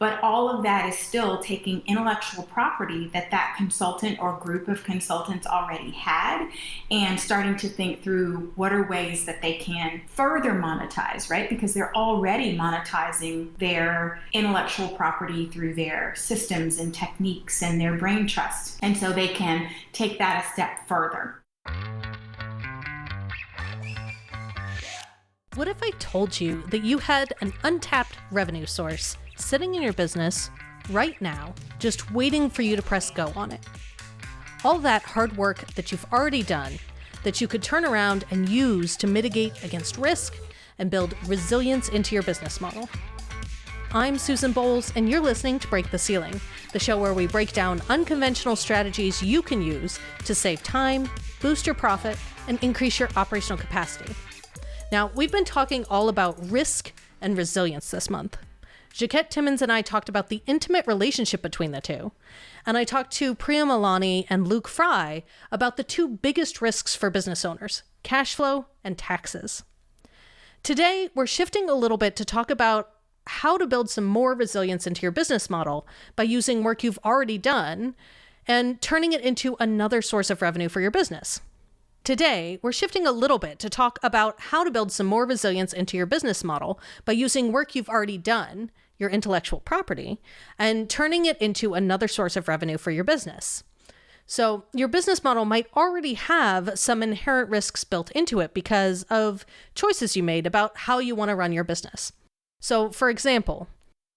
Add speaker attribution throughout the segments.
Speaker 1: But all of that is still taking intellectual property that that consultant or group of consultants already had and starting to think through what are ways that they can further monetize, right? Because they're already monetizing their intellectual property through their systems and techniques and their brain trust. And so they can take that a step further.
Speaker 2: What if I told you that you had an untapped revenue source sitting in your business right now, just waiting for you to press go on it? All that hard work that you've already done, that you could turn around and use to mitigate against risk and build resilience into your business model. I'm Susan Bowles, and you're listening to Break the Ceiling, the show where we break down unconventional strategies you can use to save time, boost your profit, and increase your operational capacity. Now, we've been talking all about risk and resilience this month. Jaquette Timmons and I talked about the intimate relationship between the two. And I talked to Priya Malani and Luke Fry about the two biggest risks for business owners, cash flow and taxes. Today, we're shifting a little bit to talk about how to build some more resilience into your business model by using work you've already done and turning it into another source of revenue for your business. Today, we're shifting a little bit to talk about how to build some more resilience into your business model by using work you've already done, your intellectual property, and turning it into another source of revenue for your business. So your business model might already have some inherent risks built into it because of choices you made about how you want to run your business. So for example,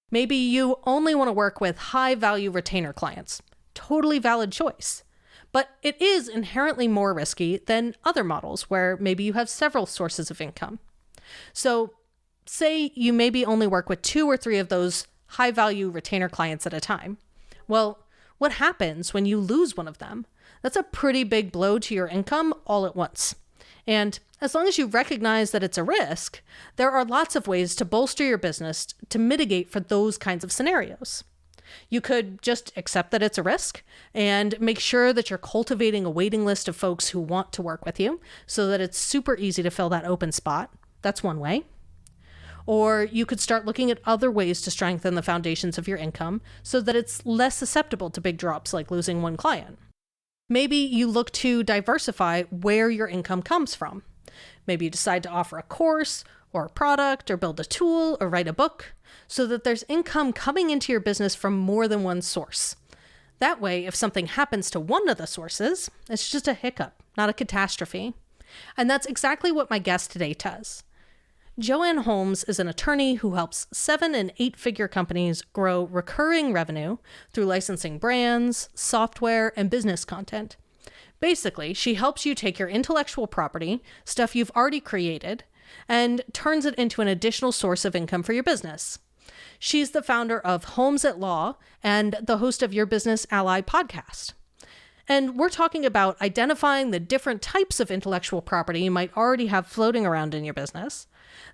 Speaker 2: maybe you only want to work with high-value retainer clients. Totally valid choice. But it is inherently more risky than other models where maybe you have several sources of income. So say you maybe only work with 2 or 3 of those high-value retainer clients at a time. Well, what happens when you lose one of them? That's a pretty big blow to your income all at once. And as long as you recognize that it's a risk, there are lots of ways to bolster your business to mitigate for those kinds of scenarios. You could just accept that it's a risk and make sure that you're cultivating a waiting list of folks who want to work with you so that it's super easy to fill that open spot. That's one way. Or you could start looking at other ways to strengthen the foundations of your income so that it's less susceptible to big drops like losing one client. Maybe you look to diversify where your income comes from. Maybe you decide to offer a course or a product or build a tool or write a book so that there's income coming into your business from more than one source. That way, if something happens to one of the sources, it's just a hiccup, not a catastrophe. And that's exactly what my guest today does. JoAnn Holmes is an attorney who helps 7- and 8-figure companies grow recurring revenue through licensing brands, software, and business content. Basically, she helps you take your intellectual property, stuff you've already created, and turns it into an additional source of income for your business. She's the founder of Holmes at Law and the host of Your Business Ally podcast. And we're talking about identifying the different types of intellectual property you might already have floating around in your business,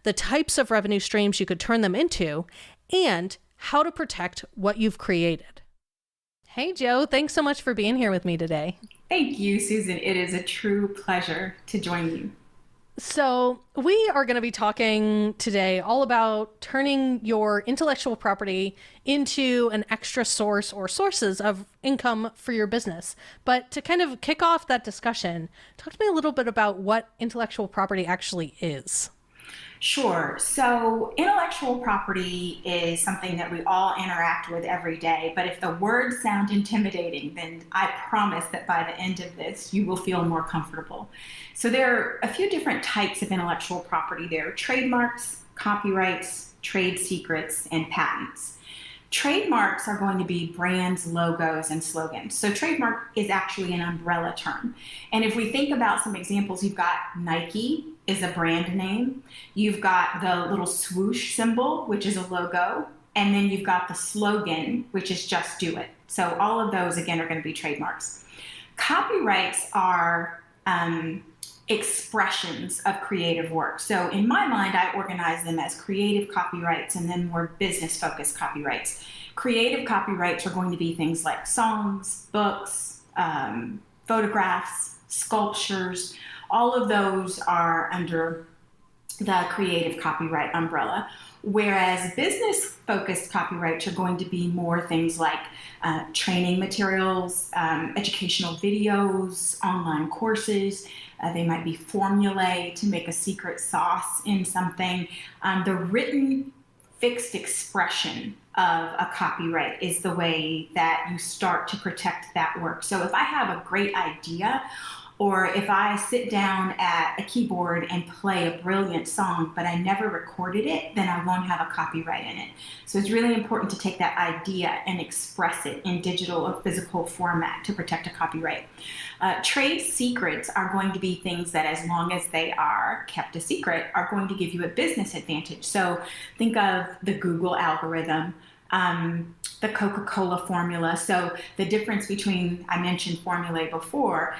Speaker 2: the types of revenue streams you could turn them into, and how to protect what you've created. Hey, Jo, thanks so much for being here with me today.
Speaker 1: Thank you, Susan. It is a true pleasure to join you.
Speaker 2: So we are going to be talking today all about turning your intellectual property into an extra source or sources of income for your business. But to kind of kick off that discussion, talk to me a little bit about what intellectual property actually is.
Speaker 1: Sure. So intellectual property is something that we all interact with every day. But if the words sound intimidating, then I promise that by the end of this, you will feel more comfortable. So there are a few different types of intellectual property. There are trademarks, copyrights, trade secrets, and patents. Trademarks are going to be brands, logos, and slogans. So trademark is actually an umbrella term. And if we think about some examples, you've got Nike is a brand name. You've got the little swoosh symbol, which is a logo. And then you've got the slogan, which is just do it. So all of those, again, are going to be trademarks. Copyrights are expressions of creative work. So in my mind, I organize them as creative copyrights and then more business-focused copyrights. Creative copyrights are going to be things like songs, books, photographs, sculptures. All of those are under the creative copyright umbrella. Whereas business-focused copyrights are going to be more things like training materials, educational videos, online courses. They might be formulae to make a secret sauce in something. The written fixed expression of a copyright is the way that you start to protect that work. So if I have a great idea, or if I sit down at a keyboard and play a brilliant song, but I never recorded it, then I won't have a copyright in it. So it's really important to take that idea and express it in digital or physical format to protect a copyright. Trade secrets are going to be things that, as long as they are kept a secret, are going to give you a business advantage. So think of the Google algorithm, the Coca-Cola formula. So the difference between, I mentioned formulae before,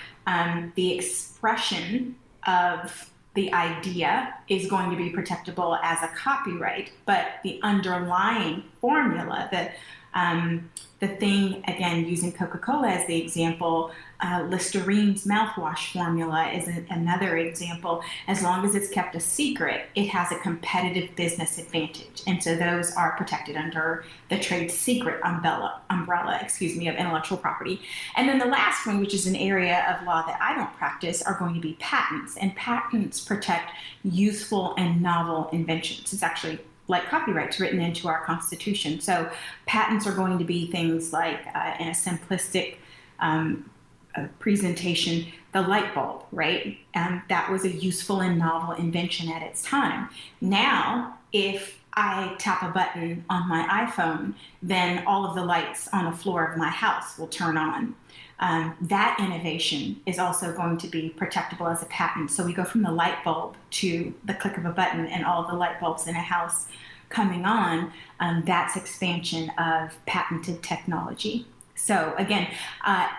Speaker 1: the expression of the idea is going to be protectable as a copyright, but the underlying formula, the thing, again, using Coca-Cola as the example, Listerine's mouthwash formula is another example. As long as it's kept a secret, it has a competitive business advantage. And so those are protected under the trade secret umbrella, of intellectual property. And then the last one, which is an area of law that I don't practice, are going to be patents. And patents protect useful and novel inventions. It's actually like copyrights written into our Constitution. So patents are going to be things like, in a simplistic presentation, the light bulb, right? That was a useful and novel invention at its time. Now, if I tap a button on my iPhone, then all of the lights on the floor of my house will turn on. That innovation is also going to be protectable as a patent. So we go from the light bulb to the click of a button and all the light bulbs in a house coming on. That's expansion of patented technology. So again,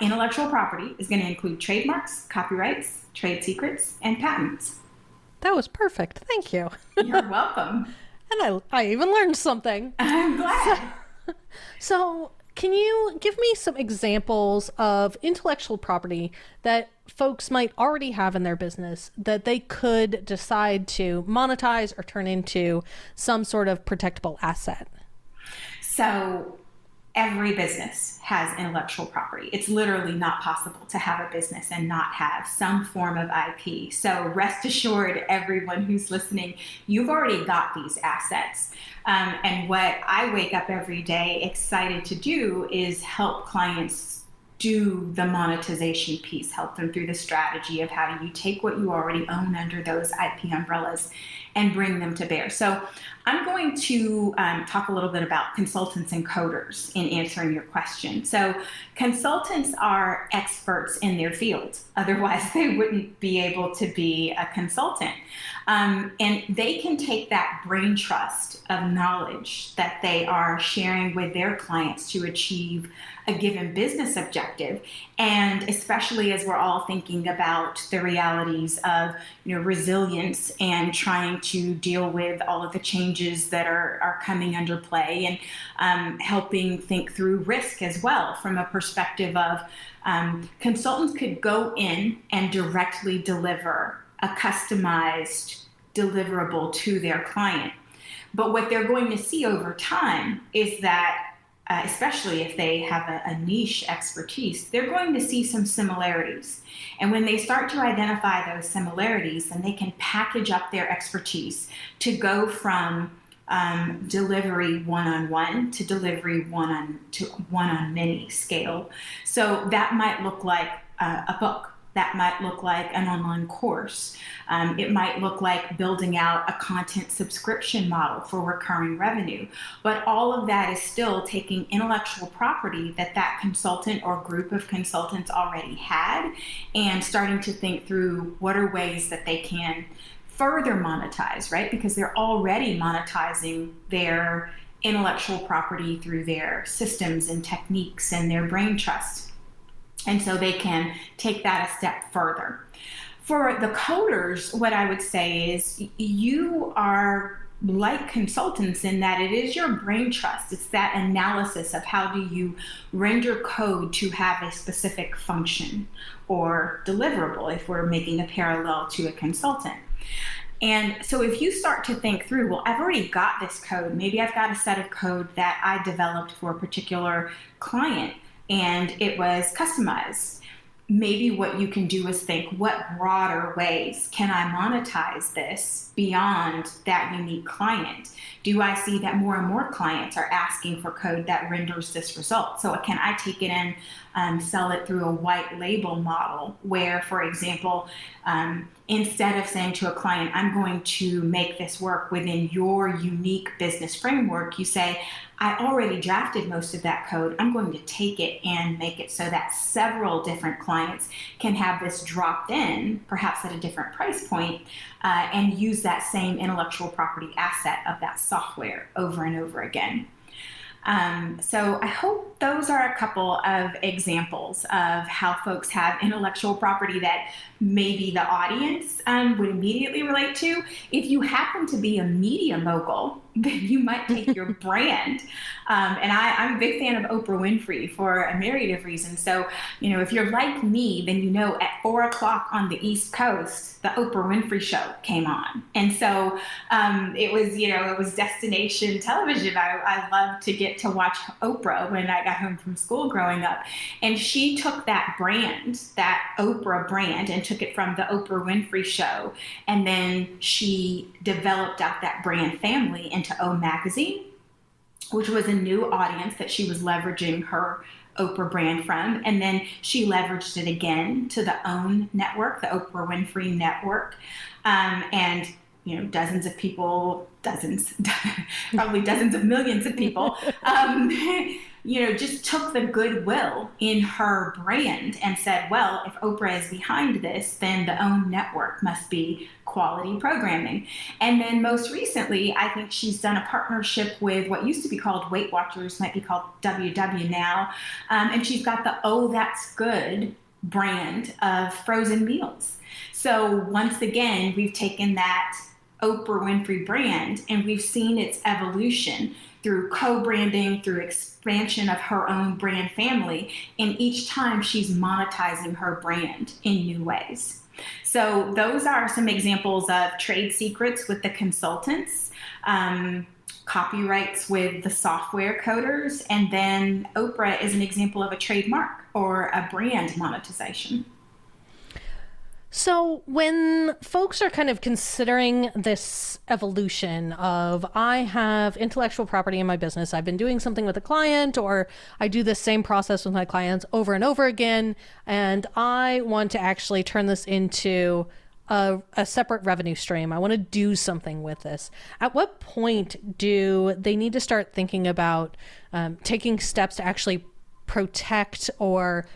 Speaker 1: intellectual property is going to include trademarks, copyrights, trade secrets, and patents.
Speaker 2: That was perfect. Thank you.
Speaker 1: You're welcome.
Speaker 2: And I even learned something.
Speaker 1: I'm glad.
Speaker 2: So can you give me some examples of intellectual property that folks might already have in their business that they could decide to monetize or turn into some sort of protectable asset?
Speaker 1: So every business has intellectual property. It's literally not possible to have a business and not have some form of IP. So rest assured, everyone who's listening, you've already got these assets. And what I wake up every day excited to do is help clients do the monetization piece, help them through the strategy of how do you take what you already own under those IP umbrellas and bring them to bear. So I'm going to talk a little bit about consultants and coders in answering your question. So consultants are experts in their field. Otherwise, they wouldn't be able to be a consultant. And they can take that brain trust of knowledge that they are sharing with their clients to achieve a given business objective. And especially as we're all thinking about the realities of resilience and trying to deal with all of the changes that are coming under play, and helping think through risk as well from a perspective of consultants could go in and directly deliver a customized deliverable to their client. But what they're going to see over time is that especially if they have a niche expertise, they're going to see some similarities. And when they start to identify those similarities, then they can package up their expertise to go from delivery one-on-one to delivery one-on-many scale. So that might look like a book. That might look like an online course. It might look like building out a content subscription model for recurring revenue. But all of that is still taking intellectual property that consultant or group of consultants already had and starting to think through what are ways that they can further monetize, right? Because they're already monetizing their intellectual property through their systems and techniques and their brain trust. And so they can take that a step further. For the coders, what I would say is you are like consultants in that it is your brain trust. It's that analysis of how do you render code to have a specific function or deliverable if we're making a parallel to a consultant. And so if you start to think through, well, I've already got this code. Maybe I've got a set of code that I developed for a particular client and it was customized. Maybe what you can do is think, what broader ways can I monetize this beyond that unique client? Do I see that more and more clients are asking for code that renders this result? So can I take it and sell it through a white label model where, for example, instead of saying to a client, I'm going to make this work within your unique business framework, you say, I already drafted most of that code. I'm going to take it and make it so that several different clients can have this dropped in, perhaps at a different price point, and use that same intellectual property asset of that software over and over again. So I hope those are a couple of examples of how folks have intellectual property that maybe the audience would immediately relate to. If you happen to be a media mogul, then you might take your brand. And I'm a big fan of Oprah Winfrey for a myriad of reasons. So, if you're like me, then at 4 o'clock on the East Coast, the Oprah Winfrey Show came on. And so it was destination television. I loved to get to watch Oprah when I got home from school growing up. And she took that brand, that Oprah brand, and took it from the Oprah Winfrey Show. And then she developed out that brand family into O Magazine, which was a new audience that she was leveraging her Oprah brand from. And then she leveraged it again to the OWN network, the Oprah Winfrey Network. And dozens of people, probably dozens of millions of people, just took the goodwill in her brand and said, well, if Oprah is behind this, then the OWN network must be quality programming. And then most recently, I think she's done a partnership with what used to be called Weight Watchers, might be called WW now. And she's got the Oh, That's Good brand of frozen meals. So once again, we've taken that Oprah Winfrey brand and we've seen its evolution through co-branding, through expansion of her own brand family. And each time she's monetizing her brand in new ways. So those are some examples of trade secrets with the consultants, copyrights with the software coders, and then Oprah is an example of a trademark or a brand monetization.
Speaker 2: So when folks are kind of considering this evolution of, I have intellectual property in my business, I've been doing something with a client, or I do the same process with my clients over and over again, and I want to actually turn this into a separate revenue stream. I want to do something with this. At what point do they need to start thinking about taking steps to actually protect or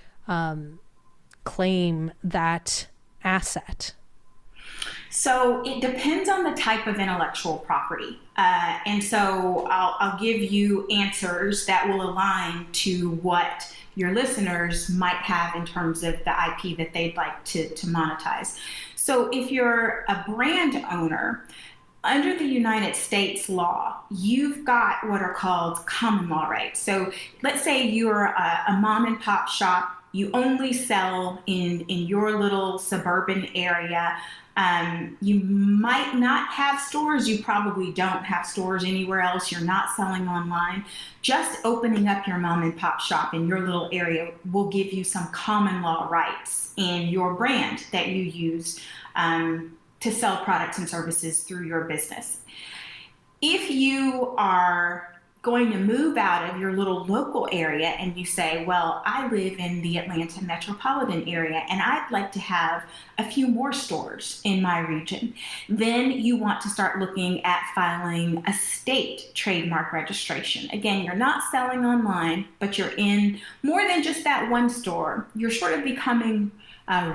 Speaker 2: claim that asset?
Speaker 1: So it depends on the type of intellectual property. And so I'll give you answers that will align to what your listeners might have in terms of the IP that they'd like to monetize. So if you're a brand owner, under the United States law, you've got what are called common law rights. So let's say you're a mom and pop shop. You only sell in your little suburban area. You might not have stores. You probably don't have stores anywhere else. You're not selling online. Just opening up your mom and pop shop in your little area will give you some common law rights in your brand that you use to sell products and services through your business. If you are going to move out of your little local area and you say, well, I live in the Atlanta metropolitan area and I'd like to have a few more stores in my region, then you want to start looking at filing a state trademark registration. Again, you're not selling online, but you're in more than just that one store. You're sort of becoming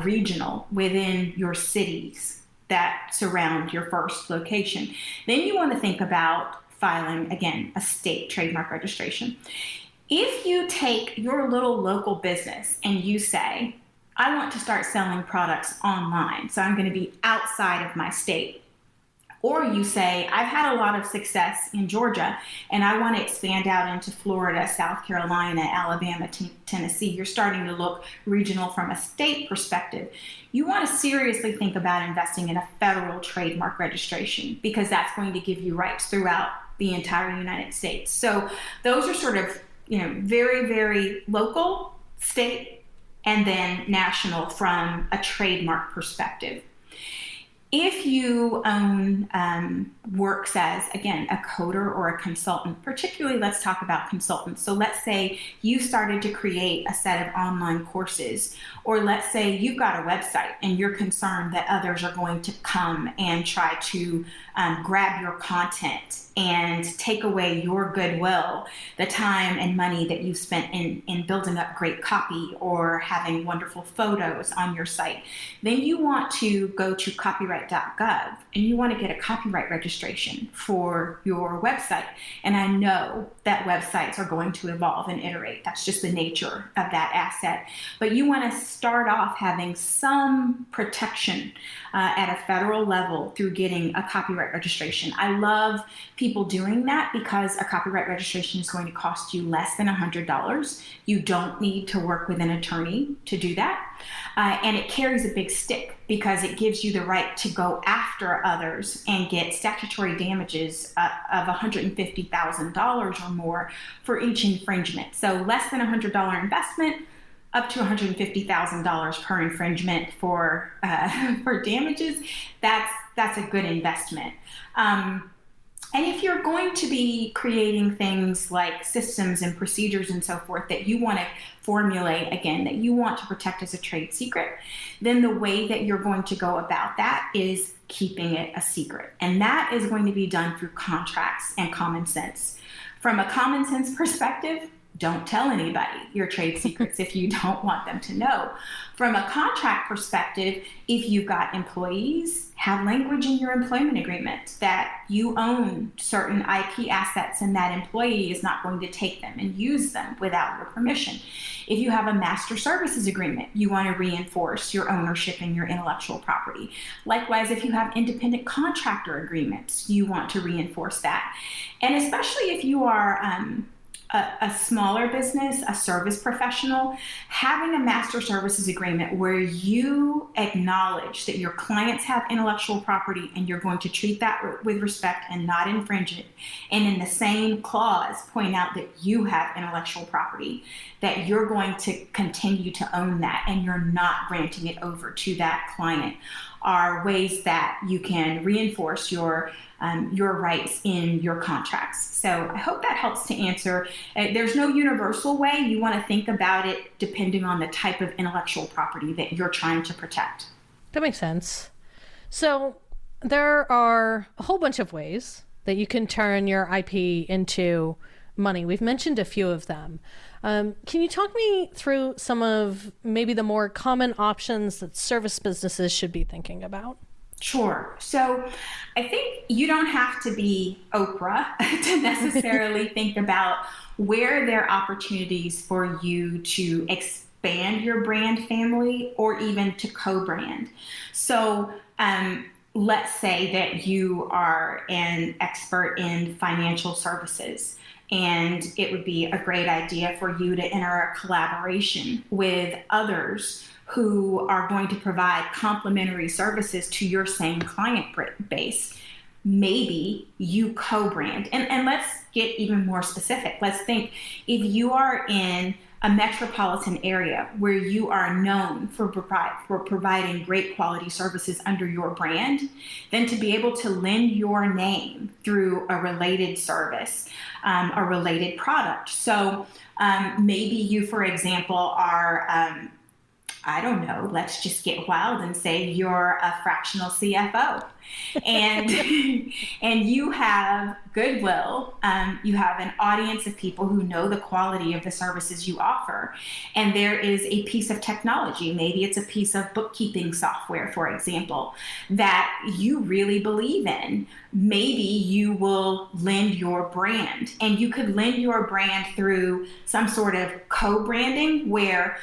Speaker 1: regional within your cities that surround your first location. Then you want to think about filing, again, a state trademark registration. If you take your little local business and you say, I want to start selling products online, so I'm going to be outside of my state, Or you say, I've had a lot of success in Georgia and I want to expand out into Florida, South Carolina, Alabama, Tennessee. You're starting to look regional from a state perspective. You want to seriously think about investing in a federal trademark registration because that's going to give you rights throughout the entire United States. So those are sort of, very, very local, state, and then national from a trademark perspective. If you own works as, again, a coder or a consultant, particularly let's talk about consultants. So let's say you started to create a set of online courses, or let's say you've got a website and you're concerned that others are going to come and try to grab your content and take away your goodwill, the time and money that you've spent in building up great copy or having wonderful photos on your site. Then you want to go to copyright.gov and you want to get a copyright registration for your website. And I know that websites are going to evolve and iterate. That's just the nature of that asset. But you want to start off having some protection at a federal level through getting a copyright registration. I love people doing that because a copyright registration is going to cost you less than $100. You don't need to work with an attorney to do that. And it carries a big stick because it gives you the right to go after others and get statutory damages of $150,000 or more for each infringement. So less than $100 investment, up to $150,000 per infringement for damages. That's a good investment. And if you're going to be creating things like systems and procedures and so forth that you want to formulate, again, that you want to protect as a trade secret, then the way that you're going to go about that is keeping it a secret. And that is going to be done through contracts and common sense. From a common sense perspective, don't tell anybody your trade secrets if you don't want them to know. From a contract perspective, if you've got employees, have language in your employment agreement that you own certain IP assets and that employee is not going to take them and use them without your permission. If you have a master services agreement, you want to reinforce your ownership in your intellectual property. Likewise, if you have independent contractor agreements, you want to reinforce that. And especially if you are a smaller business, a service professional, having a master services agreement where you acknowledge that your clients have intellectual property and you're going to treat that with respect and not infringe it. And in the same clause, point out that you have intellectual property, that you're going to continue to own that and you're not granting it over to that client, are ways that you can reinforce your rights in your contracts. So I hope that helps to answer. There's no universal way. You want to think about it depending on the type of intellectual property that you're trying to protect.
Speaker 2: That makes sense. So there are a whole bunch of ways that you can turn your IP into money. We've mentioned a few of them. Can you talk me through some of maybe the more common options that service businesses should be thinking about?
Speaker 1: Sure. So I think you don't have to be Oprah to necessarily think about where there are opportunities for you to expand your brand family or even to co-brand. So let's say that you are an expert in financial services, and it would be a great idea for you to enter a collaboration with others who are going to provide complementary services to your same client base. Maybe you co-brand. And let's get even more specific. Let's think if you are in a metropolitan area where you are known for providing great quality services under your brand, then to be able to lend your name through a related service, a related product. So maybe you, for example, are I don't know, let's just get wild and say you're a fractional CFO and and you have goodwill, you have an audience of people who know the quality of the services you offer, and there is a piece of technology, maybe it's a piece of bookkeeping software, for example, that you really believe in. Maybe you will lend your brand, and you could lend your brand through some sort of co-branding where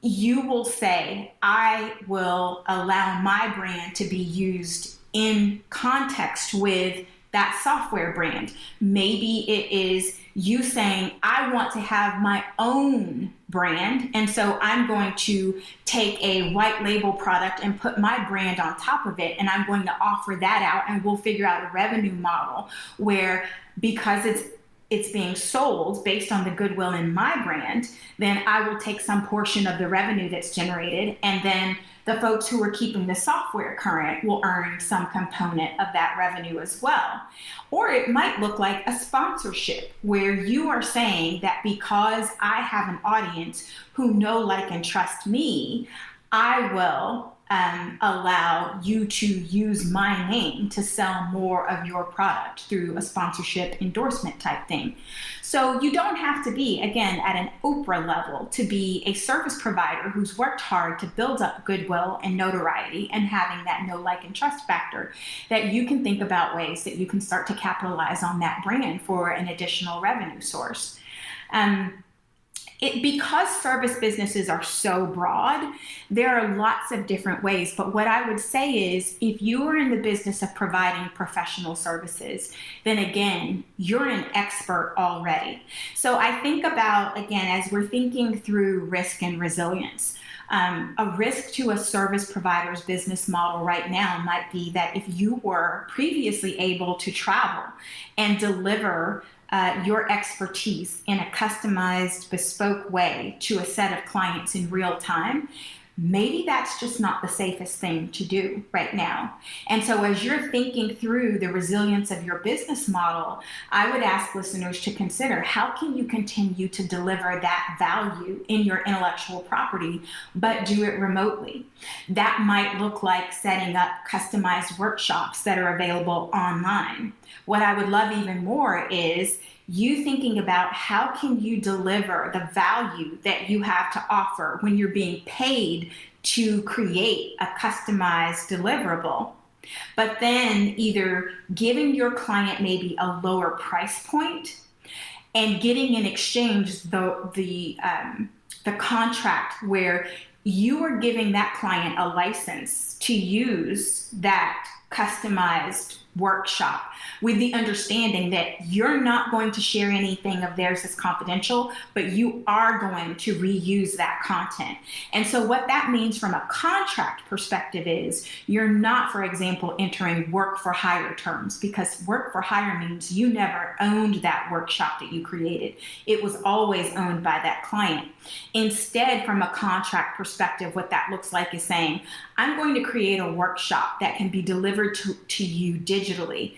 Speaker 1: you will say, I will allow my brand to be used in context with that software brand. Maybe it is you saying, I want to have my own brand, and so I'm going to take a white label product and put my brand on top of it, and I'm going to offer that out, and we'll figure out a revenue model where, because it's being sold based on the goodwill in my brand, then I will take some portion of the revenue that's generated, and then the folks who are keeping the software current will earn some component of that revenue as well. Or it might look like a sponsorship where you are saying that because I have an audience who know, like, and trust me, I will allow you to use my name to sell more of your product through a sponsorship endorsement type thing. So you don't have to be, again, at an Oprah level to be a service provider who's worked hard to build up goodwill and notoriety and having that know, like, and trust factor, that you can think about ways that you can start to capitalize on that brand for an additional revenue source. Because service businesses are so broad, there are lots of different ways. But what I would say is, if you are in the business of providing professional services, then again, you're an expert already. So I think about, again, as we're thinking through risk and resilience, a risk to a service provider's business model right now might be that if you were previously able to travel and deliver your expertise in a customized, bespoke way to a set of clients in real time, maybe that's just not the safest thing to do right now. And so as you're thinking through the resilience of your business model, I would ask listeners to consider, how can you continue to deliver that value in your intellectual property, but do it remotely? That might look like setting up customized workshops that are available online. What I would love even more is you thinking about how can you deliver the value that you have to offer when you're being paid to create a customized deliverable, but then either giving your client maybe a lower price point and getting in exchange the contract where you are giving that client a license to use that customized workshop, with the understanding that you're not going to share anything of theirs as confidential, but you are going to reuse that content. And so what that means from a contract perspective is you're not, for example, entering work for hire terms, because work for hire means you never owned that workshop that you created. It was always owned by that client. Instead, from a contract perspective, what that looks like is saying, I'm going to create a workshop that can be delivered to you digitally.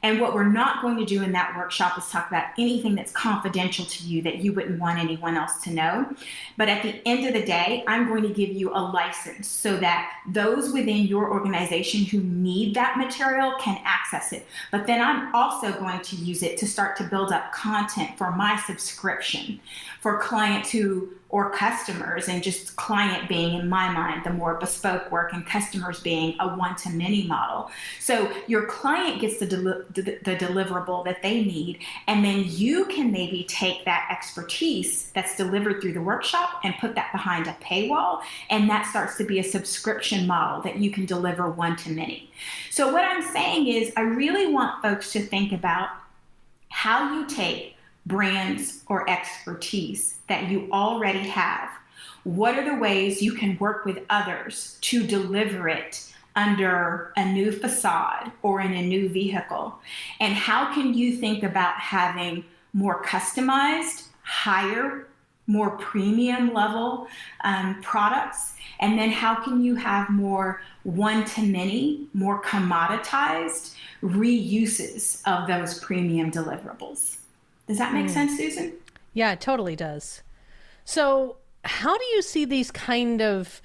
Speaker 1: And what we're not going to do in that workshop is talk about anything that's confidential to you that you wouldn't want anyone else to know. But at the end of the day, I'm going to give you a license so that those within your organization who need that material can access it. But then I'm also going to use it to start to build up content for my subscription for clients or customers, and just client being, in my mind, the more bespoke work, and customers being a one-to-many model. So your client gets the deliverable that they need, and then you can maybe take that expertise that's delivered through the workshop and put that behind a paywall, and that starts to be a subscription model that you can deliver one-to-many. So what I'm saying is, I really want folks to think about how you take brands or expertise that you already have. What are the ways you can work with others to deliver it under a new facade or in a new vehicle? And how can you think about having more customized, higher, more premium level products? And then how can you have more one-to-many, more commoditized reuses of those premium deliverables? Does that make sense, Susan?
Speaker 2: Yeah, it totally does. So how do you see these kind of,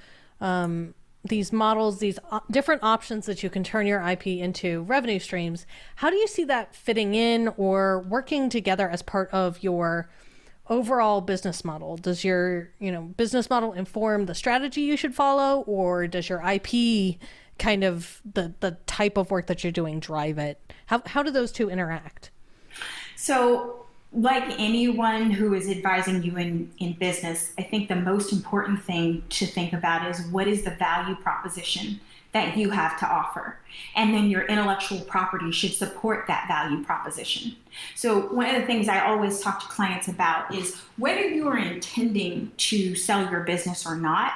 Speaker 2: these models, these different options that you can turn your IP into revenue streams? How do you see that fitting in or working together as part of your overall business model? Does your, business model inform the strategy you should follow, or does your IP kind of the type of work that you're doing drive it? How do those two interact?
Speaker 1: So, like anyone who is advising you in business, I think the most important thing to think about is, what is the value proposition that you have to offer. And then your intellectual property should support that value proposition. So one of the things I always talk to clients about is whether you are intending to sell your business or not,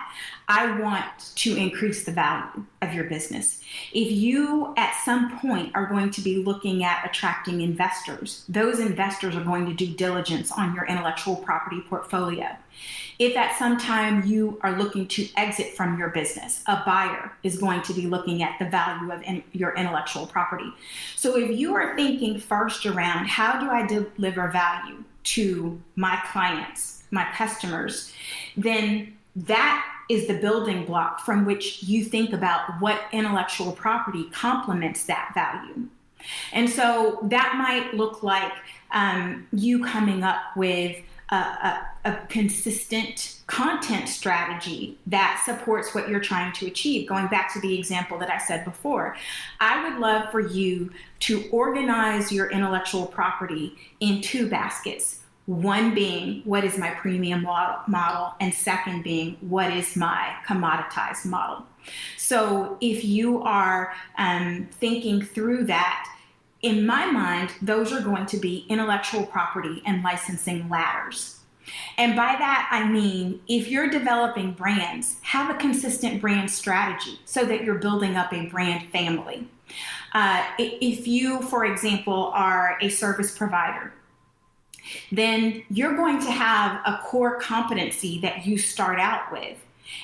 Speaker 1: I want to increase the value of your business. If you at some point are going to be looking at attracting investors, those investors are going to do diligence on your intellectual property portfolio. If at some time you are looking to exit from your business, a buyer is going to be looking at the value of your intellectual property. So if you are thinking first around how do I deliver value to my clients, my customers, then that is the building block from which you think about what intellectual property complements that value. And so that might look like you coming up with a consistent content strategy that supports what you're trying to achieve. Going back to the example that I said before, I would love for you to organize your intellectual property in two baskets. One being, what is my premium model? And second being, what is my commoditized model? So if you are thinking through that, in my mind, those are going to be intellectual property and licensing ladders. And by that, I mean, if you're developing brands, have a consistent brand strategy so that you're building up a brand family. If you, for example, are a service provider, then you're going to have a core competency that you start out with.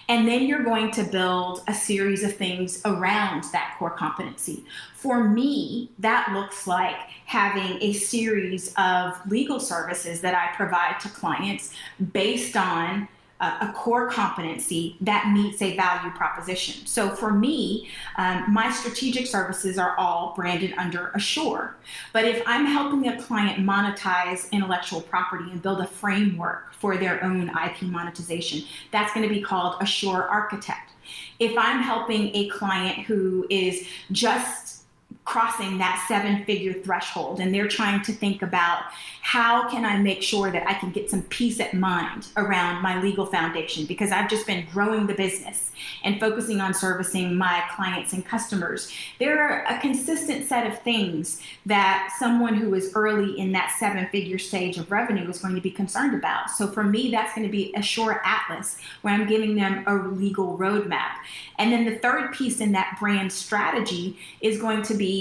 Speaker 1: And then you're going to build a series of things around that core competency. For me, that looks like having a series of legal services that I provide to clients based on a core competency that meets a value proposition. So for me, my strategic services are all branded under Assure. But if I'm helping a client monetize intellectual property and build a framework for their own IP monetization, that's going to be called Assure Architect. If I'm helping a client who is just crossing that 7-figure threshold and they're trying to think about how can I make sure that I can get some peace of mind around my legal foundation because I've just been growing the business and focusing on servicing my clients and customers. There are a consistent set of things that someone who is early in that 7-figure stage of revenue is going to be concerned about. So for me, that's going to be Assure Atlas, where I'm giving them a legal roadmap. And then the third piece in that brand strategy is going to be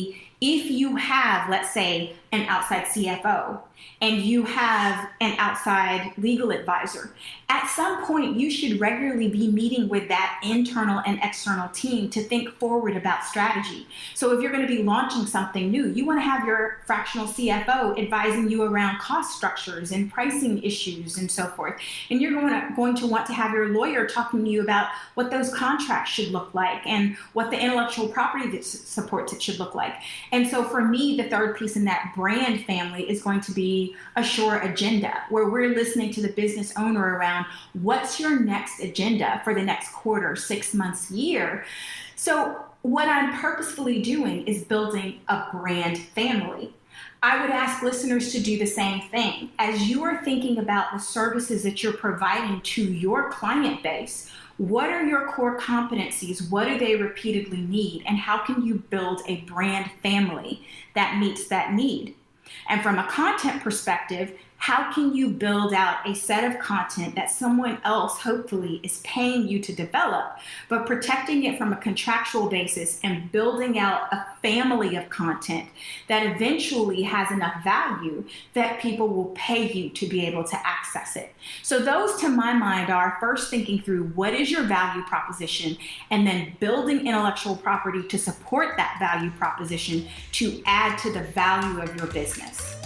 Speaker 1: if you have, let's say, an outside CFO and you have an outside legal advisor, at some point you should regularly be meeting with that internal and external team to think forward about strategy. So if you're going to be launching something new, you want to have your fractional CFO advising you around cost structures and pricing issues and so forth. And you're going to want to have your lawyer talking to you about what those contracts should look like and what the intellectual property that supports it should look like. And so for me, the third piece in that brand family is going to be Assure Agenda, where we're listening to the business owner around what's your next agenda for the next quarter, 6 months, year. So what I'm purposefully doing is building a brand family. I would ask listeners to do the same thing. As you are thinking about the services that you're providing to your client base, what are your core competencies? What do they repeatedly need? And how can you build a brand family that meets that need? And from a content perspective, how can you build out a set of content that someone else hopefully is paying you to develop, but protecting it from a contractual basis and building out a family of content that eventually has enough value that people will pay you to be able to access it? So those, to my mind, are first thinking through what is your value proposition and then building intellectual property to support that value proposition to add to the value of your business.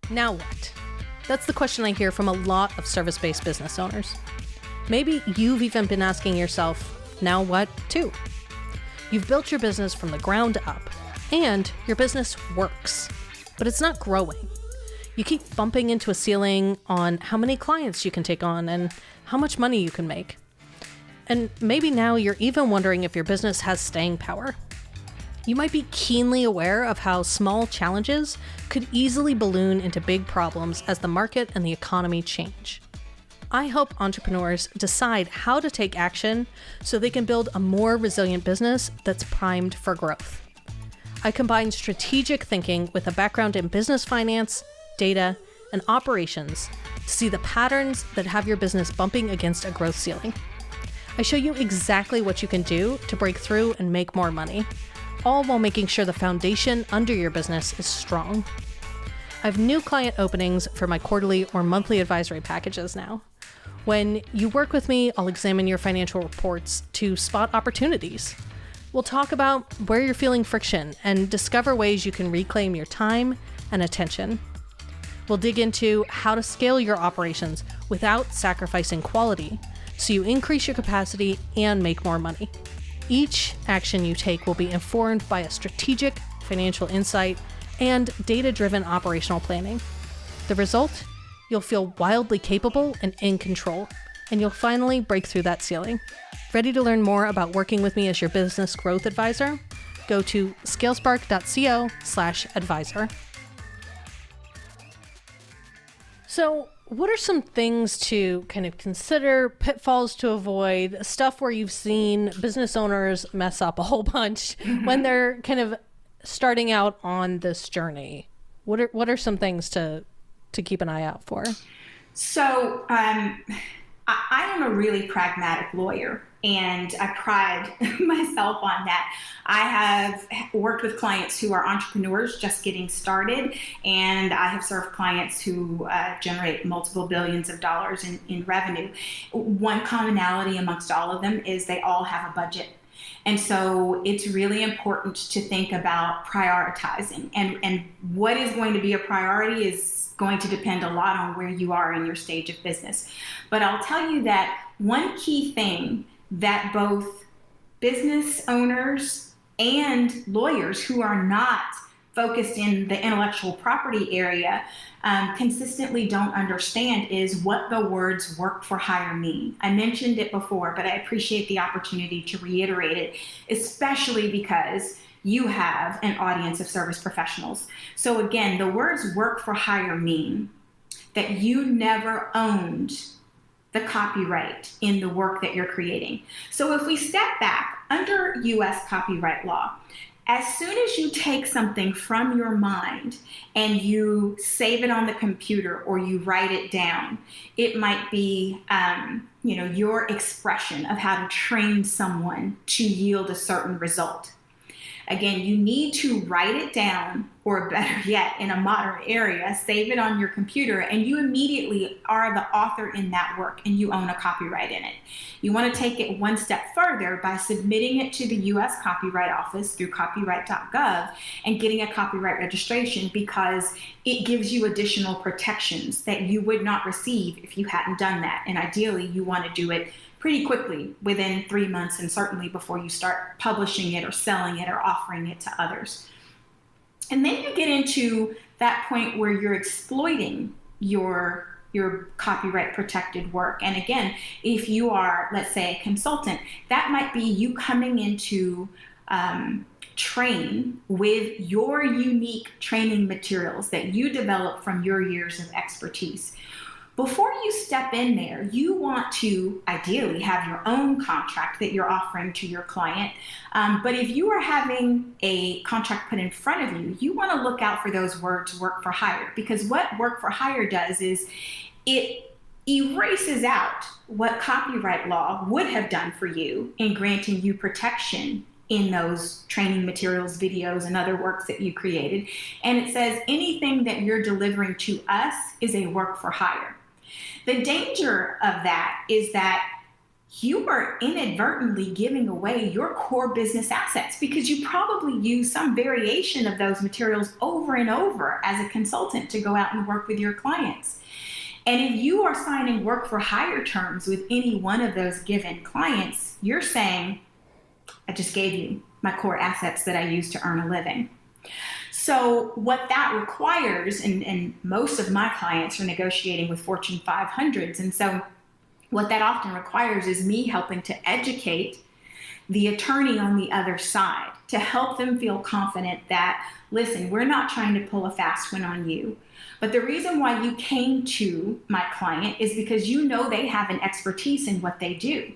Speaker 2: Now what? That's the question I hear from a lot of service-based business owners. Maybe you've even been asking yourself, now what, too? You've built your business from the ground up, and your business works, but it's not growing. You keep bumping into a ceiling on how many clients you can take on and how much money you can make. And maybe now you're even wondering if your business has staying power. You might be keenly aware of how small challenges could easily balloon into big problems as the market and the economy change. I help entrepreneurs decide how to take action so they can build a more resilient business that's primed for growth. I combine strategic thinking with a background in business finance, data, and operations to see the patterns that have your business bumping against a growth ceiling. I show you exactly what you can do to break through and make more money, all while making sure the foundation under your business is strong. I have new client openings for my quarterly or monthly advisory packages now. When you work with me, I'll examine your financial reports to spot opportunities. We'll talk about where you're feeling friction and discover ways you can reclaim your time and attention. We'll dig into how to scale your operations without sacrificing quality so you increase your capacity and make more money. Each action you take will be informed by a strategic financial insight and data-driven operational planning. The result? You'll feel wildly capable and in control, and you'll finally break through that ceiling. Ready to learn more about working with me as your business growth advisor? Go to scalespark.co/advisor. So, what are some things to kind of consider, pitfalls to avoid, stuff where you've seen business owners mess up a whole bunch when they're kind of starting out on this journey? What are some things to keep an eye out for?
Speaker 1: So I am a really pragmatic lawyer, and I pride myself on that. I have worked with clients who are entrepreneurs just getting started, and I have served clients who generate multiple billions of dollars in revenue. One commonality amongst all of them is they all have a budget. And so it's really important to think about prioritizing. And what is going to be a priority is going to depend a lot on where you are in your stage of business. But I'll tell you that one key thing that both business owners and lawyers who are not focused in the intellectual property area consistently don't understand is what the words work for hire mean. I mentioned it before, but I appreciate the opportunity to reiterate it, especially because you have an audience of service professionals. So again, the words work for hire mean that you never owned the copyright in the work that you're creating. So if we step back, under US copyright law, as soon as you take something from your mind and you save it on the computer or you write it down, it might be your expression of how to train someone to yield a certain result. Again, you need to write it down, or better yet, in a modern area, save it on your computer, and you immediately are the author in that work and you own a copyright in it. You want to take it one step further by submitting it to the US Copyright Office through copyright.gov and getting a copyright registration, because it gives you additional protections that you would not receive if you hadn't done that. And ideally, you want to do it pretty quickly, within 3 months, and certainly before you start publishing it or selling it or offering it to others. And then you get into that point where you're exploiting your copyright protected work. And again, if you are, let's say, a consultant, that might be you coming into train with your unique training materials that you develop from your years of expertise. Before you step in there, you want to ideally have your own contract that you're offering to your client. But if you are having a contract put in front of you, you want to look out for those words work for hire, because what work for hire does is it erases out what copyright law would have done for you in granting you protection in those training materials, videos, and other works that you created. And it says anything that you're delivering to us is a work for hire. The danger of that is that you are inadvertently giving away your core business assets, because you probably use some variation of those materials over and over as a consultant to go out and work with your clients. And if you are signing work for hire terms with any one of those given clients, you're saying, I just gave you my core assets that I use to earn a living. So what that requires, and most of my clients are negotiating with Fortune 500s, and so what that often requires is me helping to educate the attorney on the other side, to help them feel confident that, listen, we're not trying to pull a fast one on you. But the reason why you came to my client is because you know they have an expertise in what they do.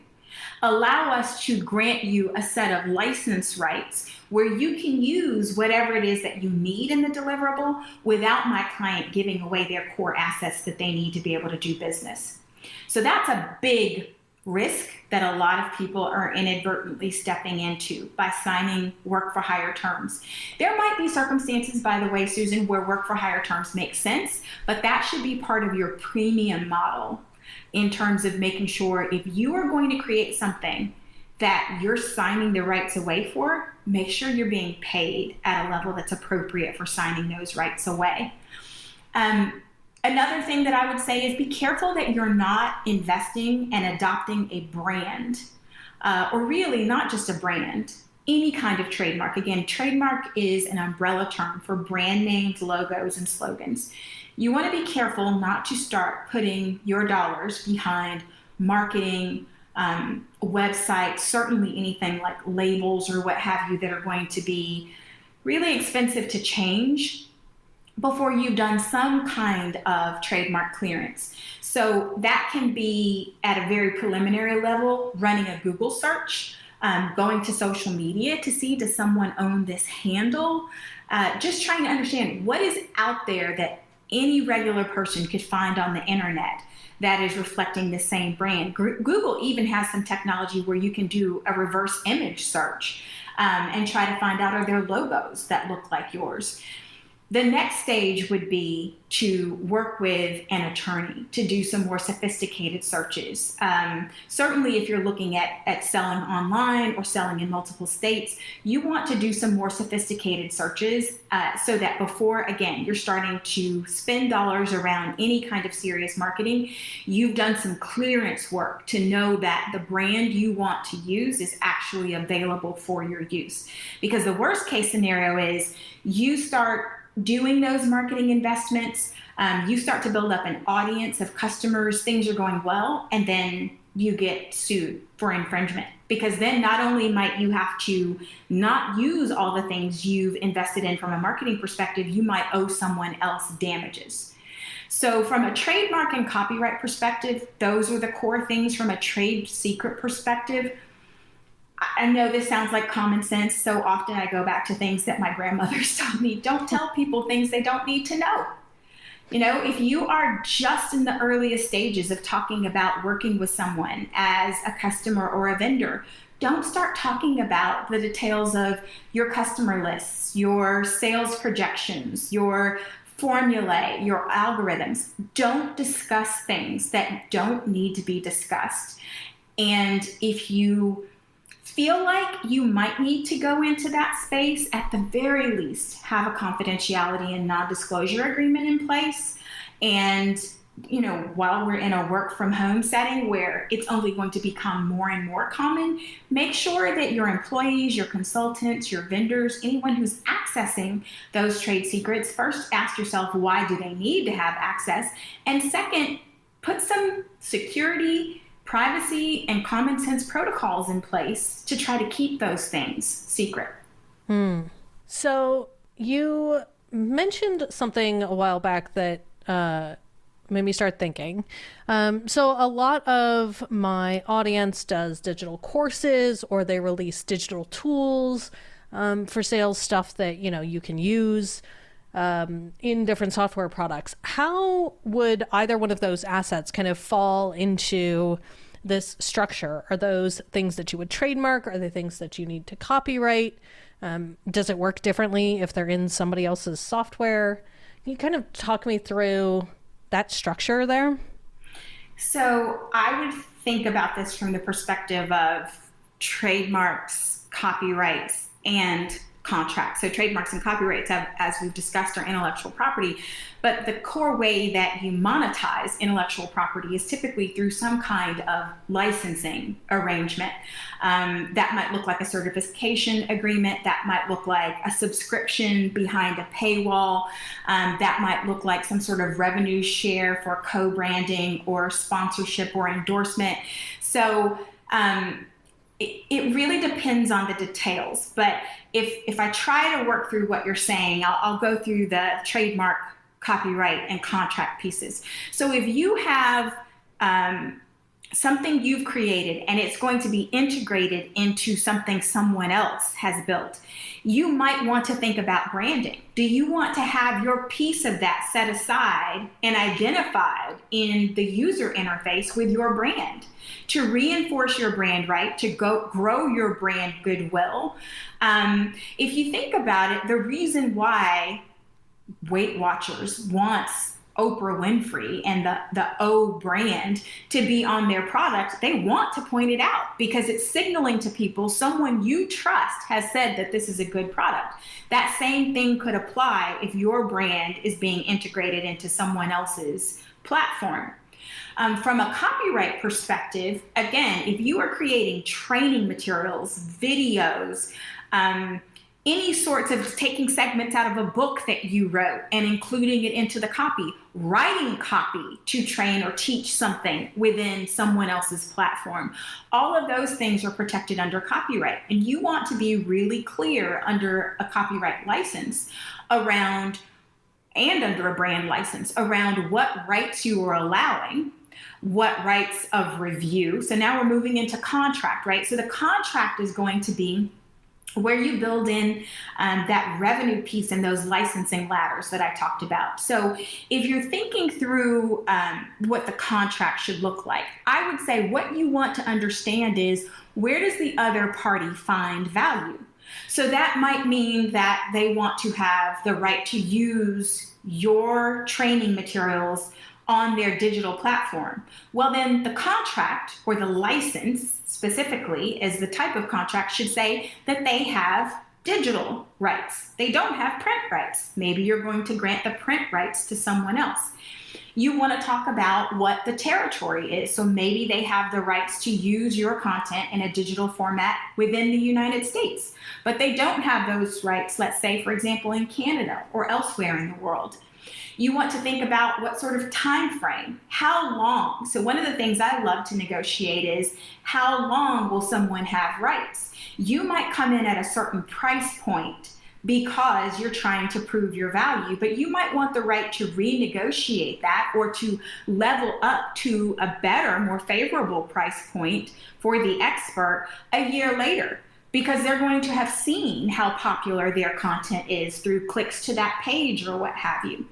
Speaker 1: Allow us to grant you a set of license rights where you can use whatever it is that you need in the deliverable without my client giving away their core assets that they need to be able to do business. So that's a big risk that a lot of people are inadvertently stepping into by signing work for hire terms. There might be circumstances, by the way, Susan, where work for hire terms make sense, but that should be part of your premium model in terms of making sure if you are going to create something that you're signing the rights away for, make sure you're being paid at a level that's appropriate for signing those rights away. Another thing that I would say is be careful that you're not investing and adopting a brand, or really not just a brand, any kind of trademark. Again, trademark is an umbrella term for brand names, logos, and slogans. You want to be careful not to start putting your dollars behind marketing, websites, certainly anything like labels or what have you that are going to be really expensive to change before you've done some kind of trademark clearance. So that can be at a very preliminary level, running a Google search, going to social media to see, does someone own this handle? Just trying to understand what is out there that any regular person could find on the internet that is reflecting the same brand. Google even has some technology where you can do a reverse image search and try to find out, are there logos that look like yours? The next stage would be to work with an attorney to do some more sophisticated searches. Certainly if you're looking at selling online or selling in multiple states, you want to do some more sophisticated searches so that before, again, you're starting to spend dollars around any kind of serious marketing, you've done some clearance work to know that the brand you want to use is actually available for your use. Because the worst case scenario is you start doing those marketing investments, you start to build up an audience of customers, things are going well, and then you get sued for infringement. Because then not only might you have to not use all the things you've invested in from a marketing perspective, you might owe someone else damages. So from a trademark and copyright perspective, those are the core things. From a trade secret perspective, I know this sounds like common sense. So often I go back to things that my grandmothers told me. Don't tell people things they don't need to know. You know, if you are just in the earliest stages of talking about working with someone as a customer or a vendor, don't start talking about the details of your customer lists, your sales projections, your formulae, your algorithms. Don't discuss things that don't need to be discussed. And if you feel like you might need to go into that space, at the very least, have a confidentiality and non-disclosure agreement in place. And, you know, while we're in a work from home setting where it's only going to become more and more common, make sure that your employees, your consultants, your vendors, anyone who's accessing those trade secrets, first ask yourself, why do they need to have access? And second, put some security, privacy, and common sense protocols in place to try to keep those things secret.
Speaker 2: So you mentioned something a while back that made me start thinking. So a lot of my audience does digital courses, or they release digital tools for sales, stuff that, you know, you can use in different software products. How would either one of those assets kind of fall into this structure? Are those things that you would trademark? Are they things that you need to copyright? Does it work differently if they're in somebody else's software? Can you kind of talk me through that structure there?
Speaker 1: So I would think about this from the perspective of trademarks, copyrights, and contracts. So trademarks and copyrights, as we've discussed, are intellectual property, but the core way that you monetize intellectual property is typically through some kind of licensing arrangement. That might look like a certification agreement. That might look like a subscription behind a paywall. That might look like some sort of revenue share for co-branding or sponsorship or endorsement. So it really depends on the details, but if I try to work through what you're saying, I'll go through the trademark, copyright and contract pieces. So if you have something you've created and it's going to be integrated into something someone else has built, you might want to think about branding. Do you want to have your piece of that set aside and identified in the user interface with your brand to reinforce your brand right, to grow your brand goodwill? If you think about it, the reason why Weight Watchers wants Oprah Winfrey and the O brand to be on their product, they want to point it out because it's signaling to people someone you trust has said that this is a good product. That same thing could apply if your brand is being integrated into someone else's platform. From a copyright perspective, again, if you are creating training materials, videos, any sorts of taking segments out of a book that you wrote and including it into the copy, writing copy to train or teach something within someone else's platform. All of those things are protected under copyright. And you want to be really clear under a copyright license around, and under a brand license, around what rights you are allowing, what rights of review. So now we're moving into contract, right? So the contract is going to be where you build in that revenue piece and those licensing ladders that I talked about. So if you're thinking through what the contract should look like, I would say what you want to understand is, where does the other party find value? So that might mean that they want to have the right to use your training materials on their digital platform. Well, then the contract, or the license specifically as the type of contract, should say that they have digital rights. They don't have print rights. Maybe you're going to grant the print rights to someone else. You want to talk about what the territory is. So maybe they have the rights to use your content in a digital format within the United States, but they don't have those rights, let's say, for example, in Canada or elsewhere in the world. You want to think about what sort of time frame, how long. So one of the things I love to negotiate is, how long will someone have rights? You might come in at a certain price point because you're trying to prove your value, but you might want the right to renegotiate that or to level up to a better, more favorable price point for the expert a year later, because they're going to have seen how popular their content is through clicks to that page or what have you.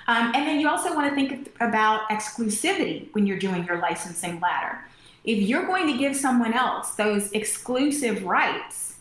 Speaker 1: And then you also want to think about exclusivity when you're doing your licensing ladder. If you're going to give someone else those exclusive rights,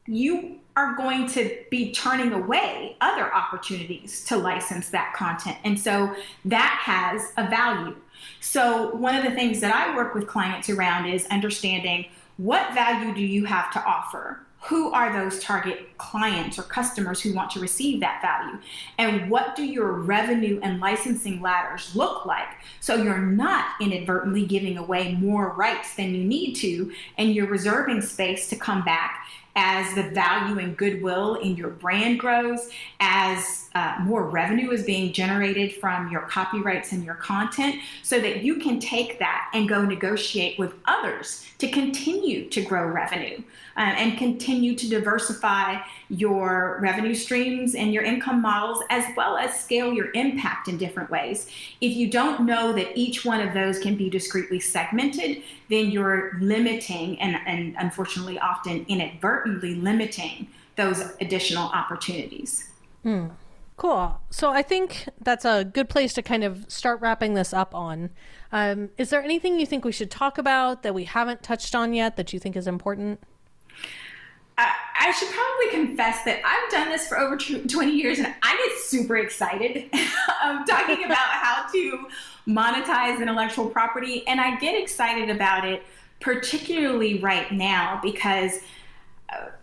Speaker 1: you are going to be turning away other opportunities to license that content. And so that has a value. So one of the things that I work with clients around is understanding, what value do you have to offer? Who are those target clients or customers who want to receive that value? And what do your revenue and licensing ladders look like? So you're not inadvertently giving away more rights than you need to, and you're reserving space to come back as the value and goodwill in your brand grows, as more revenue is being generated from your copyrights and your content, so that you can take that and go negotiate with others to continue to grow revenue and continue to diversify your revenue streams and your income models, as well as scale your impact in different ways. If you don't know that each one of those can be discretely segmented, then you're limiting and unfortunately often inadvertently limiting those additional opportunities.
Speaker 2: Cool. So I think that's a good place to kind of start wrapping this up on. Is there anything you think we should talk about that we haven't touched on yet that you think is important?
Speaker 1: I should probably confess that I've done this for over 20 years, and I get super excited talking about how to monetize intellectual property. And I get excited about it particularly right now because,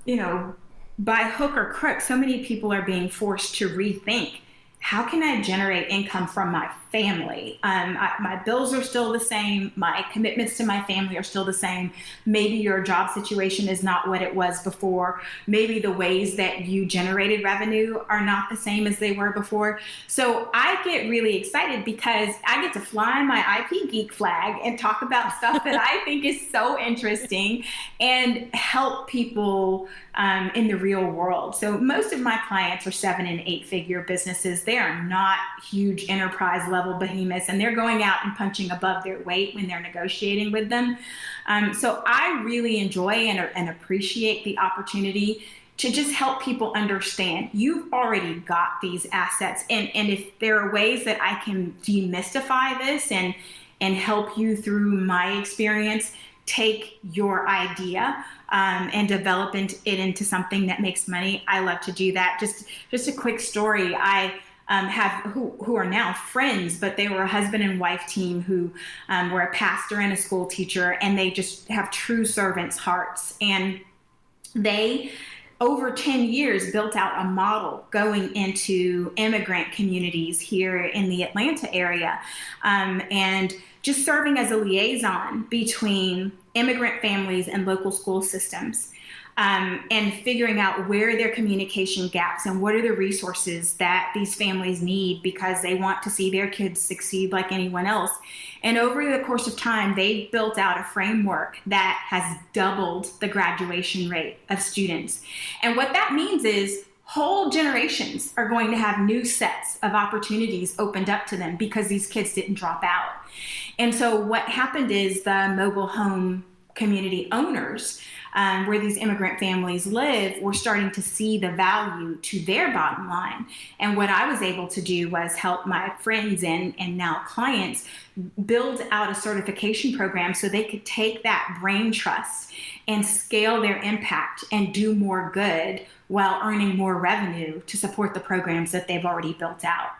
Speaker 1: by hook or crook, so many people are being forced to rethink, how can I generate income from my family? My bills are still the same. My commitments to my family are still the same. Maybe your job situation is not what it was before. Maybe the ways that you generated revenue are not the same as they were before. So I get really excited because I get to fly my IP geek flag and talk about stuff that I think is so interesting and help people in the real world. So most of my clients are 7- and 8-figure businesses. they are not huge enterprise level behemoths, and they're going out and punching above their weight when they're negotiating with them. So I really enjoy and appreciate the opportunity to just help people understand you've already got these assets. And if there are ways that I can demystify this and help you through my experience, take your idea and develop it into something that makes money, I love to do that. Just a quick story. I have who are now friends, but they were a husband and wife team who were a pastor and a school teacher, and they just have true servants' hearts. And they, over 10 years, built out a model going into immigrant communities here in the Atlanta area, and just serving as a liaison between immigrant families and local school systems, and figuring out where their communication gaps and what are the resources that these families need because they want to see their kids succeed like anyone else. And over the course of time, they've built out a framework that has doubled the graduation rate of students. And what that means is whole generations are going to have new sets of opportunities opened up to them because these kids didn't drop out. And so what happened is the mobile home community owners, where these immigrant families live, were starting to see the value to their bottom line. And what I was able to do was help my friends and now clients build out a certification program so they could take that brain trust and scale their impact and do more good while earning more revenue to support the programs that they've already built out.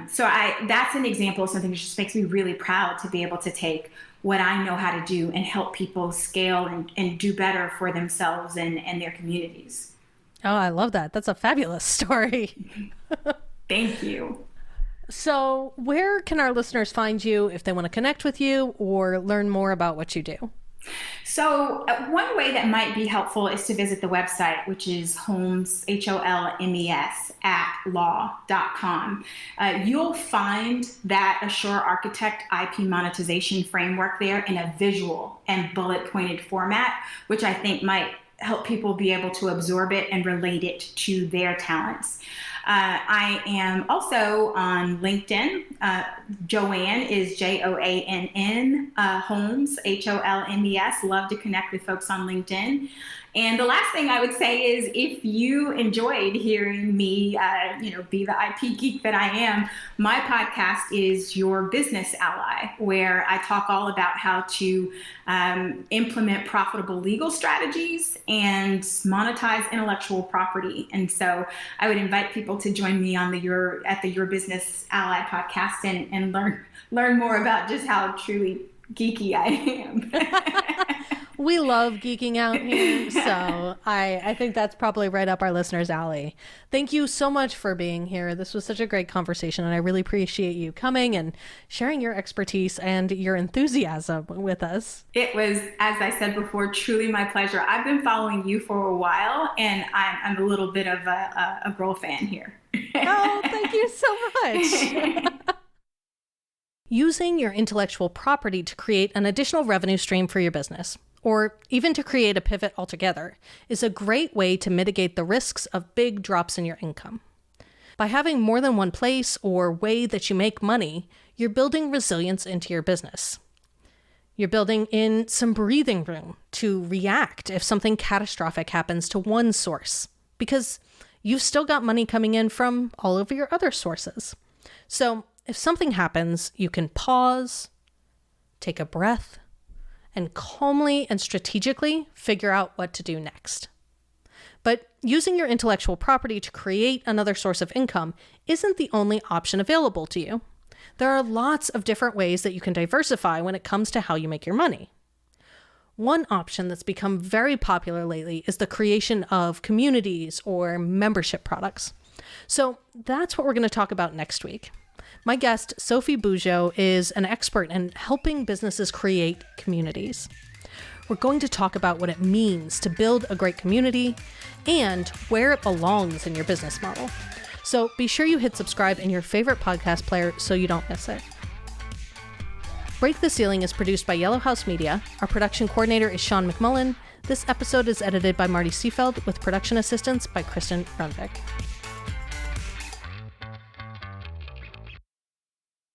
Speaker 1: So that's an example of something that just makes me really proud to be able to take what I know how to do and help people scale and do better for themselves and their communities.
Speaker 2: Oh, I love that. That's a fabulous story.
Speaker 1: Thank you.
Speaker 2: So where can our listeners find you if they want to connect with you or learn more about what you do?
Speaker 1: So one way that might be helpful is to visit the website, which is Holmes, Holmes, @law.com. You'll find that Assure Architect IP monetization framework there in a visual and bullet pointed format, which I think might help people be able to absorb it and relate it to their talents. I am also on LinkedIn. JoAnn is JoAnn, Holmes, Holmes. Love to connect with folks on LinkedIn. And the last thing I would say is if you enjoyed hearing me, be the IP geek that I am, my podcast is Your Business Ally, where I talk all about how to implement profitable legal strategies and monetize intellectual property. And so I would invite people to join me on the Your Business Ally podcast and learn more about just how truly geeky I am.
Speaker 2: We love geeking out here, so I think that's probably right up our listeners' alley. Thank you so much for being here. This was such a great conversation, and I really appreciate you coming and sharing your expertise and your enthusiasm with us.
Speaker 1: It was, as I said before, truly my pleasure. I've been following you for a while, and I'm a little bit of a girl fan here.
Speaker 2: Oh, thank you so much. Using your intellectual property to create an additional revenue stream for your business, or even to create a pivot altogether, is a great way to mitigate the risks of big drops in your income. By having more than one place or way that you make money, you're building resilience into your business. You're building in some breathing room to react if something catastrophic happens to one source, because you've still got money coming in from all of your other sources. So if something happens, you can pause, take a breath, and calmly and strategically figure out what to do next. But using your intellectual property to create another source of income isn't the only option available to you. There are lots of different ways that you can diversify when it comes to how you make your money. One option that's become very popular lately is the creation of communities or membership products. So that's what we're going to talk about next week. My guest, Sophie Bujo, is an expert in helping businesses create communities. We're going to talk about what it means to build a great community and where it belongs in your business model. So be sure you hit subscribe in your favorite podcast player so you don't miss it. Break the Ceiling is produced by Yellow House Media. Our production coordinator is Sean McMullen. This episode is edited by Marty Seefeld with production assistance by Kristen Runvik.